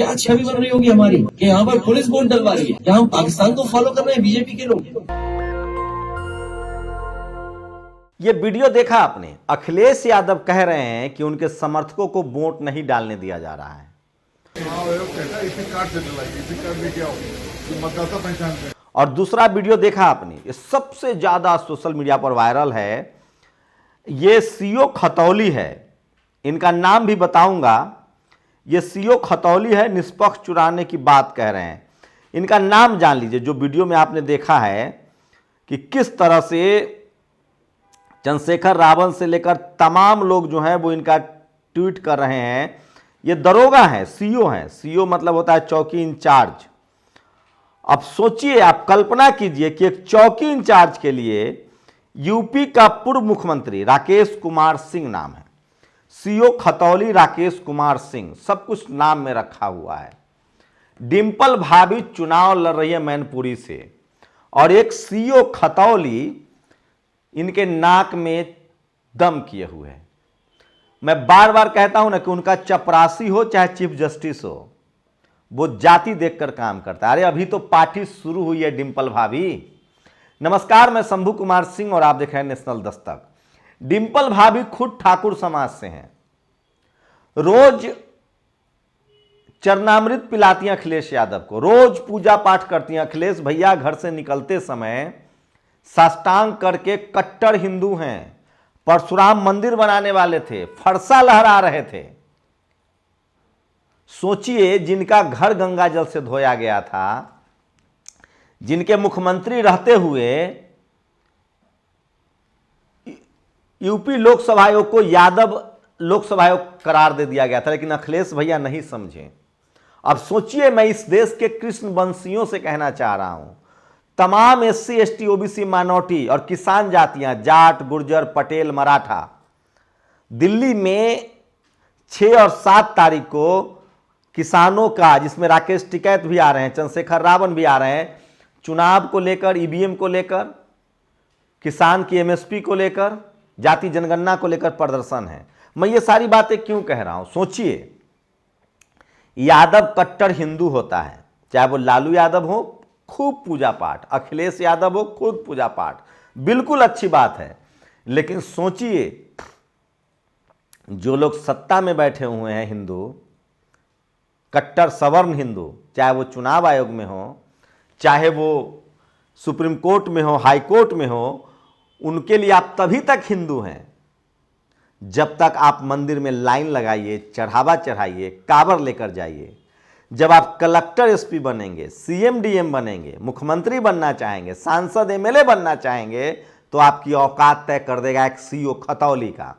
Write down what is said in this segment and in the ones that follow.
क्या छवि बन रही होगी हमारी कि यहाँ पर पुलिस वोट डलवा रही है? क्या हम पाकिस्तान को फॉलो कर रहे हैं बीजेपी के लोग? ये वीडियो देखा आपने? अखिलेश यादव कह रहे हैं कि उनके समर्थकों को वोट नहीं डालने दिया जा रहा है। और दूसरा वीडियो देखा आपने, ये सबसे ज्यादा सोशल मीडिया पर वायरल है। ये सीओ खतौली है, इनका नाम भी बताऊंगा। ये सीओ खतौली है, निष्पक्ष चुनाव की बात कह रहे हैं। इनका नाम जान लीजिए। जो वीडियो में आपने देखा है कि किस तरह से चंद्रशेखर रावण से लेकर तमाम लोग जो हैं वो इनका ट्वीट कर रहे हैं। ये दरोगा हैं, सीओ हैं। सीओ मतलब होता है चौकी इंचार्ज। अब सोचिए, आप कल्पना कीजिए कि एक चौकी इंचार्ज के लिए यूपी का पूर्व मुख्यमंत्री राकेश कुमार सिंह नाम है। सीओ खतौली राकेश कुमार सिंह, सब कुछ नाम में रखा हुआ है। डिंपल भाभी चुनाव लड़ रही है मैनपुरी से, और एक सीओ खतौली इनके नाक में दम किए हुए हैं। मैं बार बार कहता हूं ना कि उनका चपरासी हो चाहे चीफ जस्टिस हो, वो जाति देखकर काम करता है। अरे अभी तो पार्टी शुरू हुई है डिंपल भाभी। नमस्कार, मैं शंभू कुमार सिंह और आप देख रहे हैं नेशनल दस्तक। डिंपल भाभी खुद ठाकुर समाज से हैं। रोज चरणामृत पिलाती हैं अखिलेश यादव को, रोज पूजा पाठ करती हैं। अखिलेश भैया घर से निकलते समय साष्टांग करके कट्टर हिंदू हैं, परशुराम मंदिर बनाने वाले थे, फरसा लहरा रहे थे। सोचिए, जिनका घर गंगा जल से धोया गया था, जिनके मुख्यमंत्री रहते हुए यूपी लोकसभा आयोग को यादव लोकसभा आयोग करार दे दिया गया था, लेकिन अखिलेश भैया नहीं समझे। अब सोचिए, मैं इस देश के कृष्ण वंशियों से कहना चाह रहा हूं, तमाम एससी एसटी ओबीसी माइनॉरिटी और किसान जातियां, जाट गुर्जर पटेल मराठा, दिल्ली में 6 और 7 तारीख को किसानों का, जिसमें राकेश टिकैत भी आ रहे हैं, चंद्रशेखर रावण भी आ रहे हैं, चुनाव को लेकर, ईवीएम को लेकर, किसान की एमएसपी को लेकर, जाति जनगणना को लेकर प्रदर्शन है। मैं ये सारी बातें क्यों कह रहा हूं? सोचिए, यादव कट्टर हिंदू होता है, चाहे वो लालू यादव हो, खूब पूजा पाठ, अखिलेश यादव हो, खुद पूजा पाठ, बिल्कुल अच्छी बात है। लेकिन सोचिए, जो लोग सत्ता में बैठे हुए हैं हिंदू, कट्टर सवर्ण हिंदू, चाहे वो चुनाव आयोग में हो, चाहे वो सुप्रीम कोर्ट में हो, हाई कोर्ट में हो, उनके लिए आप तभी तक हिंदू हैं जब तक आप मंदिर में लाइन लगाइए, चढ़ावा चढ़ाइए, कांवर लेकर जाइए। जब आप कलेक्टर एसपी बनेंगे, सीएम डीएम बनेंगे, मुख्यमंत्री बनना चाहेंगे, सांसद एमएलए बनना चाहेंगे, तो आपकी औकात तय कर देगा एक सीओ खतौली का।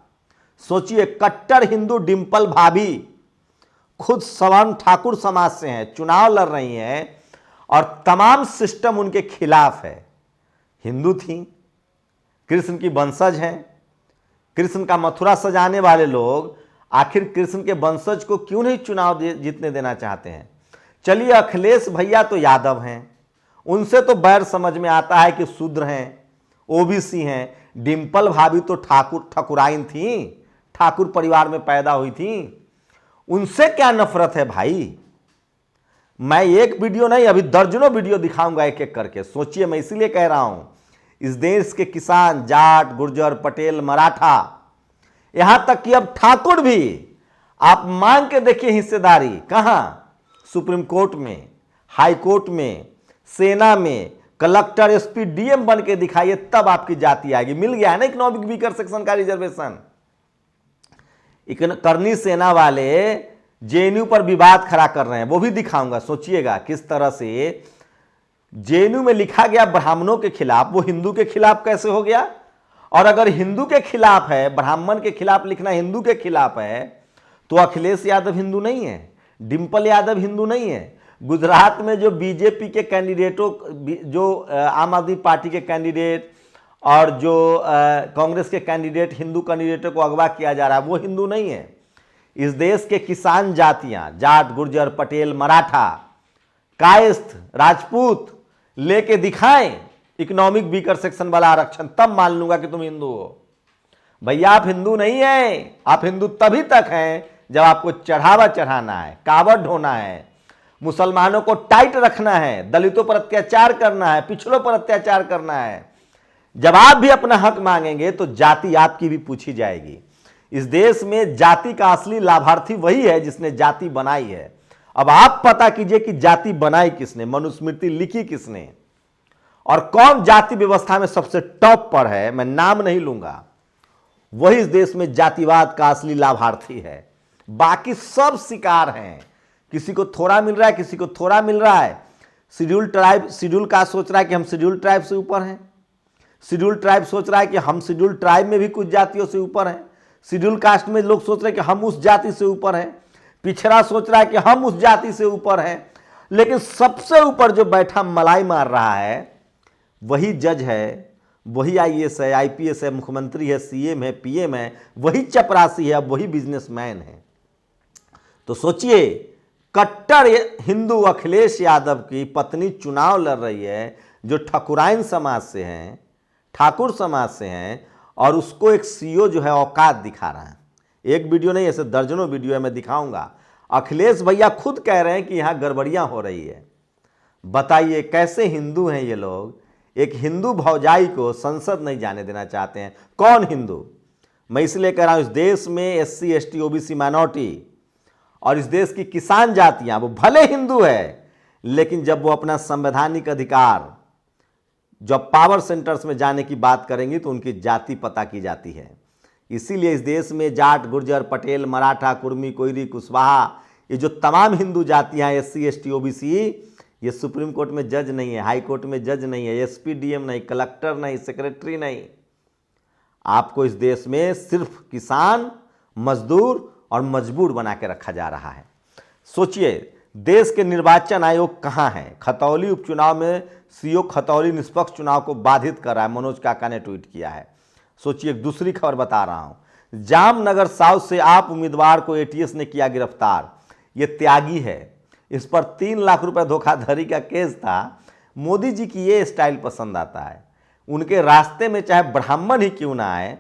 सोचिए, कट्टर हिंदू डिंपल भाभी खुद सवर्ण ठाकुर समाज से हैं, चुनाव लड़ रही हैं, और तमाम सिस्टम उनके खिलाफ है। हिंदू थी, कृष्ण की वंशज हैं, कृष्ण का मथुरा सजाने वाले लोग आखिर कृष्ण के वंशज को क्यों नहीं चुनाव जीतने देना चाहते हैं? चलिए, अखिलेश भैया तो यादव हैं, उनसे तो बैर समझ में आता है कि शूद्र हैं, ओबीसी हैं। डिंपल भाभी तो ठाकुराइन थी, ठाकुर परिवार में पैदा हुई थी, उनसे क्या नफरत है भाई? मैं एक वीडियो नहीं, अभी दर्जनों वीडियो दिखाऊंगा एक एक करके। सोचिए, मैं इसीलिए कह रहा हूं, इस देश के किसान, जाट गुर्जर पटेल मराठा, यहां तक कि अब ठाकुर भी, आप मांग के देखिए हिस्सेदारी। कहां? सुप्रीम कोर्ट में, हाई कोर्ट में, सेना में, कलेक्टर एसपी डीएम बन के दिखाइए, तब आपकी जाति आएगी। मिल गया है ना इकोनॉमिक वीकर सेक्शन का रिजर्वेशन। करनी सेना वाले जेएनयू पर विवाद खड़ा कर रहे हैं, वो भी दिखाऊंगा। सोचिएगा किस तरह से जेएनयू में लिखा गया ब्राह्मणों के खिलाफ, वो हिंदू के खिलाफ कैसे हो गया? और अगर हिंदू के खिलाफ है, ब्राह्मण के खिलाफ लिखना हिंदू के खिलाफ है, तो अखिलेश यादव हिंदू नहीं है, डिंपल यादव हिंदू नहीं है। गुजरात में जो बीजेपी के कैंडिडेटों, जो आम आदमी पार्टी के कैंडिडेट और जो कांग्रेस के कैंडिडेट, हिंदू कैंडिडेटों को अगवा किया जा रहा है, वो हिंदू नहीं है। इस देश के किसान जातियां, जाट गुर्जर पटेल मराठा कायस्थ राजपूत लेके दिखाएं इकोनॉमिक वीकर सेक्शन वाला आरक्षण, तब मान लूंगा कि तुम हिंदू हो। भैया आप हिंदू नहीं हैं। आप हिंदू तभी तक हैं जब आपको चढ़ावा चढ़ाना है, कावड़ ढोना है, मुसलमानों को टाइट रखना है, दलितों पर अत्याचार करना है, पिछड़ों पर अत्याचार करना है। जब आप भी अपना हक मांगेंगे तो जाति आपकी भी पूछी जाएगी। इस देश में जाति का असली लाभार्थी वही है जिसने जाति बनाई है। अब आप पता कीजिए कि जाति बनाई किसने, मनुस्मृति लिखी किसने, और कौन जाति व्यवस्था में सबसे टॉप पर है, मैं नाम नहीं लूंगा, वही इस देश में जातिवाद का असली लाभार्थी है। बाकी सब शिकार हैं, किसी को थोड़ा मिल रहा है, किसी को थोड़ा मिल रहा है। शेड्यूल कास्ट सोच रहा है कि हम शेड्यूल ट्राइब से ऊपर हैं, शेड्यूल ट्राइब सोच रहा है कि हम शेड्यूल ट्राइब में भी कुछ जातियों से ऊपर हैं, शेड्यूल कास्ट में लोग सोच रहे हैं कि हम उस जाति से ऊपर हैं, पिछड़ा सोच रहा है कि हम उस जाति से ऊपर हैं। लेकिन सबसे ऊपर जो बैठा मलाई मार रहा है वही जज है, वही आईएएस है, आईपीएस है, मुख्यमंत्री है, सीएम है, पीएम है, वही चपरासी है, वही बिजनेसमैन है। तो सोचिए, कट्टर हिंदू अखिलेश यादव की पत्नी चुनाव लड़ रही है जो ठाकुराइन समाज से हैं, ठाकुर समाज से हैं, और उसको एक सीईओ जो है औकात दिखा रहा है। एक वीडियो नहीं, ऐसे दर्जनों वीडियो है, मैं दिखाऊंगा। अखिलेश भैया खुद कह रहे हैं कि यहाँ गड़बड़ियाँ हो रही है। बताइए कैसे हिंदू हैं ये लोग, एक हिंदू भौजाई को संसद नहीं जाने देना चाहते हैं। कौन हिंदू? मैं इसलिए कह रहा हूँ, इस देश में एससी एसटी ओबीसी माइनॉरिटी और इस देश की किसान जातियां, वो भले हिंदू है, लेकिन जब वो अपना संवैधानिक अधिकार, जब पावर सेंटर्स में जाने की बात करेंगी तो उनकी जाति पता की जाती है। इसीलिए इस देश में जाट, गुर्जर, पटेल, मराठा, कुर्मी, कोयरी, कुशवाहा, ये जो तमाम हिंदू जातियां, एससी एसटी ओबीसी, ये सुप्रीम कोर्ट में जज नहीं है, हाई कोर्ट में जज नहीं है, एसपी डीएम नहीं, कलेक्टर नहीं, सेक्रेटरी नहीं। आपको इस देश में सिर्फ किसान, मजदूर और मजबूर बना के रखा जा रहा है। सोचिए, देश के निर्वाचन आयोग कहाँ है? खतौली उपचुनाव में सीओ खतौली निष्पक्ष चुनाव को बाधित कर रहा है, मनोज काका ने ट्वीट किया है। सोचिए, एक दूसरी खबर बता रहा हूं, जामनगर साउथ से आप उम्मीदवार को एटीएस ने किया गिरफ्तार। ये त्यागी है, इस पर 3 लाख रुपए धोखाधड़ी का केस था। मोदी जी की ये स्टाइल पसंद आता है, उनके रास्ते में चाहे ब्राह्मण ही क्यों ना आए,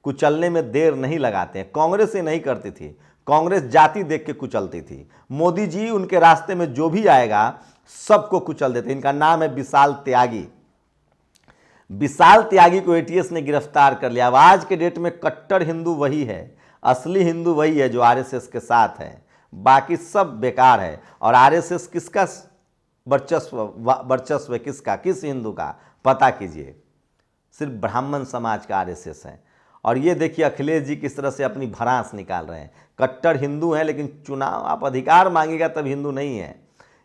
कुचलने में देर नहीं लगाते हैं। कांग्रेस ये नहीं करती थी, कांग्रेस जाति देख के कुचलती थी। मोदी जी उनके रास्ते में जो भी आएगा सबको कुचल देते। इनका नाम है विशाल त्यागी। विशाल त्यागी को एटीएस ने गिरफ्तार कर लिया। अब आज के डेट में कट्टर हिंदू वही है, असली हिंदू वही है जो आरएसएस के साथ है, बाकी सब बेकार है। और आरएसएस किसका वर्चस्व है? किसका? किस हिंदू का? पता कीजिए, सिर्फ ब्राह्मण समाज का आरएसएस है। और ये देखिए अखिलेश जी किस तरह से अपनी भड़ास निकाल रहे हैं। कट्टर हिंदू हैं, लेकिन चुनाव आप अधिकार मांगेगा तब हिंदू नहीं है।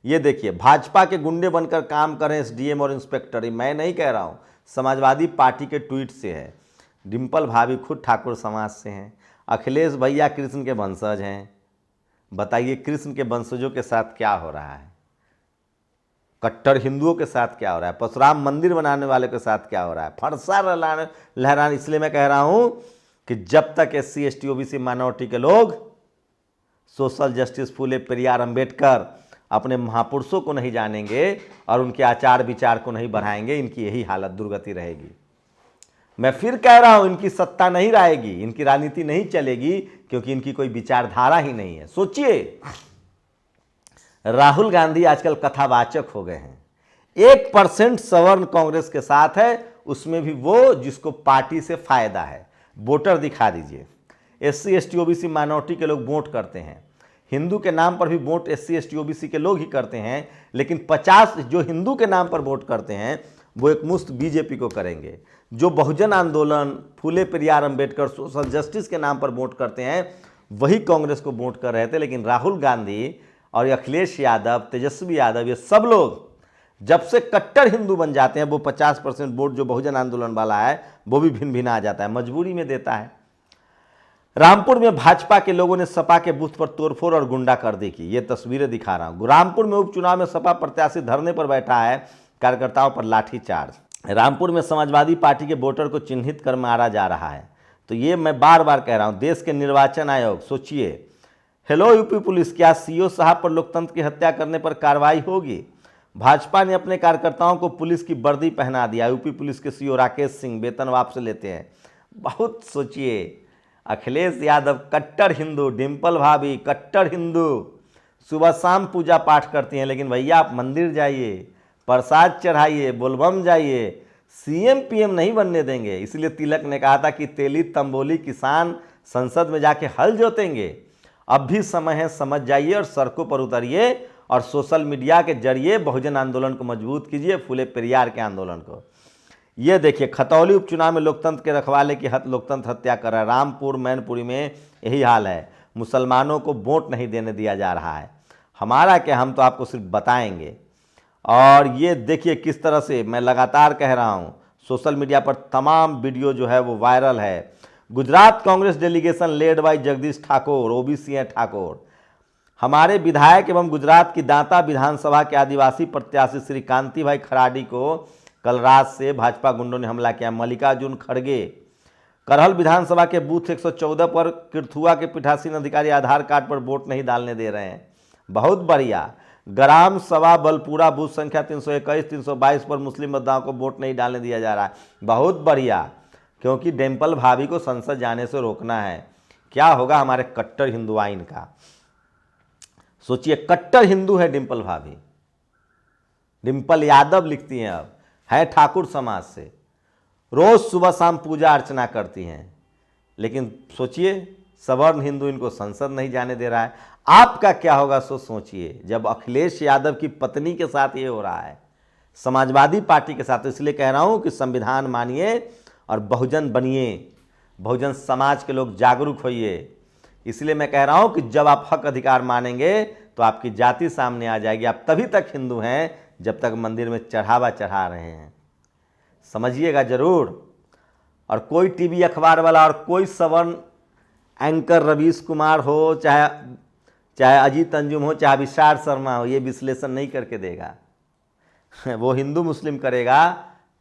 ये देखिए, भाजपा के गुंडे बनकर काम कर रहे हैं एसडीएम और इंस्पेक्टर। ये मैं नहीं कह रहा हूँ, समाजवादी पार्टी के ट्वीट से है। डिम्पल भाभी खुद ठाकुर समाज से हैं, अखिलेश भैया कृष्ण के वंशज हैं। बताइए, कृष्ण के वंशजों के साथ क्या हो रहा है? कट्टर हिंदुओं के साथ क्या हो रहा है? परशुराम मंदिर बनाने वाले के साथ क्या हो रहा है? फरसा लहराने। इसलिए मैं कह रहा हूं कि जब तक एससी एसटी ओबीसी माइनॉरिटी के लोग सोशल जस्टिस फूले पेरियार अंबेडकर अपने महापुरुषों को नहीं जानेंगे और उनके आचार विचार को नहीं बढ़ाएंगे, इनकी यही हालत दुर्गति रहेगी। मैं फिर कह रहा हूं, इनकी सत्ता नहीं रहेगी, इनकी राजनीति नहीं चलेगी, क्योंकि इनकी कोई विचारधारा ही नहीं है। सोचिए, राहुल गांधी आजकल कथावाचक हो गए हैं। 1% सवर्ण कांग्रेस के साथ है, उसमें भी वो जिसको पार्टी से फायदा है। वोटर दिखा दीजिए। एससी एसटी ओबीसी माइनॉरिटी के लोग वोट करते हैं, हिंदू के नाम पर भी वोट एससी एसटी ओबीसी के लोग ही करते हैं, लेकिन 50 जो हिंदू के नाम पर वोट करते हैं वो एक मुश्त बीजेपी को करेंगे। जो बहुजन आंदोलन, फूले पेरियार अंबेडकर, सोशल जस्टिस के नाम पर वोट करते हैं वही कांग्रेस को वोट कर रहे थे। लेकिन राहुल गांधी और अखिलेश यादव, तेजस्वी यादव, ये सब लोग जब से कट्टर हिंदू बन जाते हैं, वो 50% वोट जो बहुजन आंदोलन वाला है वो भी भिन भिना आ जाता है, मजबूरी में देता है। रामपुर में भाजपा के लोगों ने सपा के बूथ पर तोड़फोड़ और गुंडागर्दी की। ये तस्वीरें दिखा रहा हूं। रामपुर में उपचुनाव में सपा प्रत्याशी धरने पर बैठा है, कार्यकर्ताओं पर लाठीचार्ज। रामपुर में समाजवादी पार्टी के वोटर को चिन्हित कर मारा जा रहा है। तो ये मैं बार बार कह रहा हूं, देश के निर्वाचन आयोग, सोचिए, हेलो यूपी पुलिस, क्या सीओ साहब पर लोकतंत्र की हत्या करने पर कार्रवाई होगी? भाजपा ने अपने कार्यकर्ताओं को पुलिस की वर्दी पहना दिया। यूपी पुलिस के सीओ राकेश सिंह वेतन वापस लेते हैं। बहुत सोचिए, अखिलेश यादव कट्टर हिंदू, डिम्पल भाभी कट्टर हिंदू, सुबह शाम पूजा पाठ करती हैं, लेकिन भैया आप मंदिर जाइए, प्रसाद चढ़ाइए, बोलबम जाइए, सीएम पीएम नहीं बनने देंगे। इसलिए तिलक ने कहा था कि तेली तंबोली किसान संसद में जाके हल जोतेंगे। अब भी समय है, समझ जाइए और सड़कों पर उतरिए और सोशल मीडिया के जरिए बहुजन आंदोलन को मजबूत कीजिए, फूले पेरियार के आंदोलन को। ये देखिए, खतौली उपचुनाव में लोकतंत्र के रखवाले की लोकतंत्र हत्या कर रहा है। रामपुर मैनपुरी में यही हाल है, मुसलमानों को वोट नहीं देने दिया जा रहा है। हमारा क्या, हम तो आपको सिर्फ बताएंगे। और ये देखिए किस तरह से मैं लगातार कह रहा हूँ, सोशल मीडिया पर तमाम वीडियो जो है वो वायरल है। Gujarat Congress delegation led by Jagdish Thakur, OBC हैं ठाकुर। हमारे विधायक एवं गुजरात की दांता विधानसभा के आदिवासी प्रत्याशी श्री कांति भाई खराडी को कल रात से भाजपा गुंडों ने हमला किया। मल्लिकार्जुन खड़गे करहल विधानसभा के बूथ 114 पर किरथुआ के पीठासीन अधिकारी आधार कार्ड पर वोट नहीं डालने दे रहे हैं। बहुत बढ़िया। ग्राम सभा बलपुरा बूथ संख्या 321, 322 पर मुस्लिम मतदाताओं को वोट नहीं डालने दिया जा रहा है। बहुत बढ़िया, क्योंकि डिम्पल भाभी को संसद जाने से रोकना है। क्या होगा हमारे कट्टर हिंदू आइन का, सोचिए, कट्टर हिंदू है डिम्पल भाभी। डिम्पल यादव लिखती हैं, अब है ठाकुर समाज से, रोज सुबह शाम पूजा अर्चना करती हैं, लेकिन सोचिए सवर्ण हिंदू इनको संसद नहीं जाने दे रहा है। आपका क्या होगा सोचिए, जब अखिलेश यादव की पत्नी के साथ ये हो रहा है, समाजवादी पार्टी के साथ। तो इसलिए कह रहा हूं कि संविधान मानिए और बहुजन बनिए, बहुजन समाज के लोग जागरूक होइए। इसलिए मैं कह रहा हूं कि जब आप हक अधिकार मानेंगे तो आपकी जाति सामने आ जाएगी। आप तभी तक हिंदू हैं जब तक मंदिर में चढ़ावा चढ़ा रहे हैं, समझिएगा जरूर। और कोई टीवी अखबार वाला और कोई सवर्ण एंकर रवीश कुमार हो, चाहे अजीत अंजुम हो, चाहे विशाल शर्मा हो, ये विश्लेषण नहीं करके देगा। वो हिंदू मुस्लिम करेगा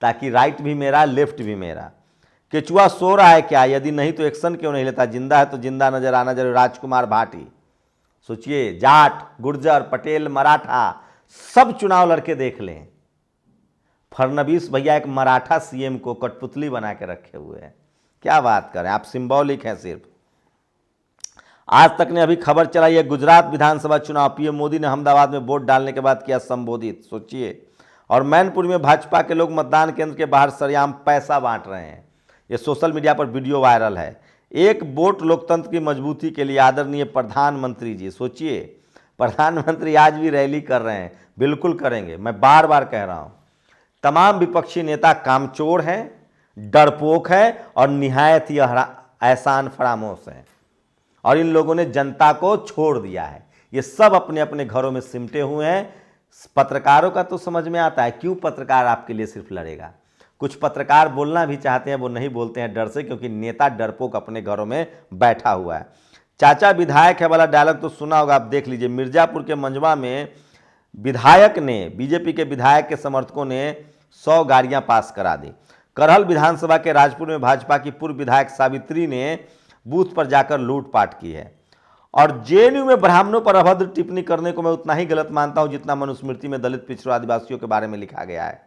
ताकि राइट भी मेरा, लेफ्ट भी मेरा। केचुआ सो रहा है क्या? यदि नहीं तो एक्शन क्यों नहीं लेता? जिंदा है तो जिंदा नजर आना जरूर। राजकुमार भाटी, सोचिए, जाट, गुर्जर, पटेल, मराठा सब चुनाव लड़के देख लें। फडणवीस भैया एक मराठा सीएम को कठपुतली बना के रखे हुए हैं। क्या बात करें आप, सिंबॉलिक हैं सिर्फ। आज तक ने अभी खबर चलाई है, गुजरात विधानसभा चुनाव, पीएम मोदी ने अहमदाबाद में वोट डालने के बाद किया संबोधित, सोचिए। और मैनपुरी में भाजपा के लोग मतदान केंद्र के बाहर सरेआम पैसा बांट रहे हैं। ये सोशल मीडिया पर वीडियो वायरल है। एक वोट लोकतंत्र की मजबूती के लिए आदरणीय प्रधानमंत्री जी, सोचिए, प्रधानमंत्री आज भी रैली कर रहे हैं। बिल्कुल करेंगे, मैं बार बार कह रहा हूं। तमाम विपक्षी नेता कामचोर हैं, डरपोक हैं और निहायत ही एहसान फरामोश हैं। और इन लोगों ने जनता को छोड़ दिया है। ये सब अपने अपने घरों में सिमटे हुए हैं। पत्रकारों का तो समझ में आता है, क्यों पत्रकार आपके लिए सिर्फ लड़ेगा। कुछ पत्रकार बोलना भी चाहते हैं, वो नहीं बोलते हैं डर से, क्योंकि नेता डरपोक अपने घरों में बैठा हुआ है। चाचा विधायक है वाला डायलॉग तो सुना होगा, आप देख लीजिए। मिर्जापुर के मंजवा में विधायक ने, बीजेपी के विधायक के समर्थकों ने 100 गाड़ियां पास करा दी। करहल विधानसभा के राजपुर में भाजपा की पूर्व विधायक सावित्री ने बूथ पर जाकर लूटपाट की है। और जेएनयू में ब्राह्मणों पर अभद्र टिप्पणी करने को मैं उतना ही गलत मानता हूं जितना मनुस्मृति में दलित, पिछड़ों, आदिवासियों के बारे में लिखा गया है।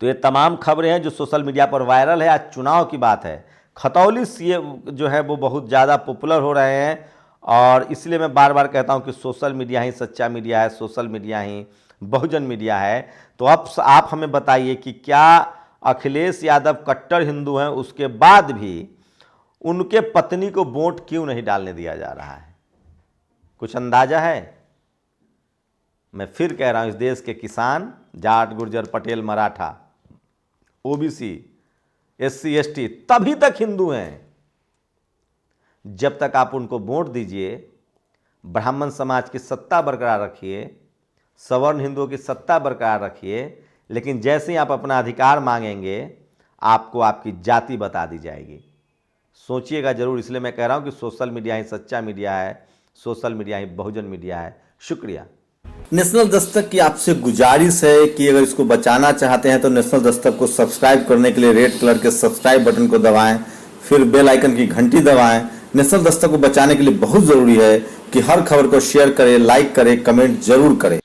तो ये तमाम खबरें हैं जो सोशल मीडिया पर वायरल है। आज चुनाव की बात है। खतौली सीएम जो है वो बहुत ज़्यादा पॉपुलर हो रहे हैं, और इसलिए मैं बार बार कहता हूं कि सोशल मीडिया ही सच्चा मीडिया है, सोशल मीडिया ही बहुजन मीडिया है। तो अब आप हमें बताइए कि क्या अखिलेश यादव कट्टर हिंदू हैं, उसके बाद भी उनके पत्नी को वोट क्यों नहीं डालने दिया जा रहा है? कुछ अंदाजा है? मैं फिर कह रहा हूं, इस देश के किसान, Jat, Gurjar, Patel, Maratha, OBC, SC, ST तभी तक हिंदू हैं जब तक आप उनको वोट दीजिए। ब्राह्मण समाज की सत्ता बरकरार रखिए, सवर्ण हिंदुओं की सत्ता बरकरार रखिए, लेकिन जैसे ही आप अपना अधिकार मांगेंगे आपको आपकी जाति बता दी जाएगी। सोचिएगा जरूर। इसलिए मैं कह रहा हूं कि सोशल मीडिया ही सच्चा मीडिया है, सोशल मीडिया ही बहुजन मीडिया है। शुक्रिया। नेशनल दस्तक की आपसे गुजारिश है कि अगर इसको बचाना चाहते हैं तो नेशनल दस्तक को सब्सक्राइब करने के लिए रेड कलर के सब्सक्राइब बटन को दबाएं, फिर बेल आइकन की घंटी दबाएं। नेशनल दस्तक को बचाने के लिए बहुत जरूरी है कि हर खबर को शेयर करें, लाइक करें, कमेंट जरूर करें।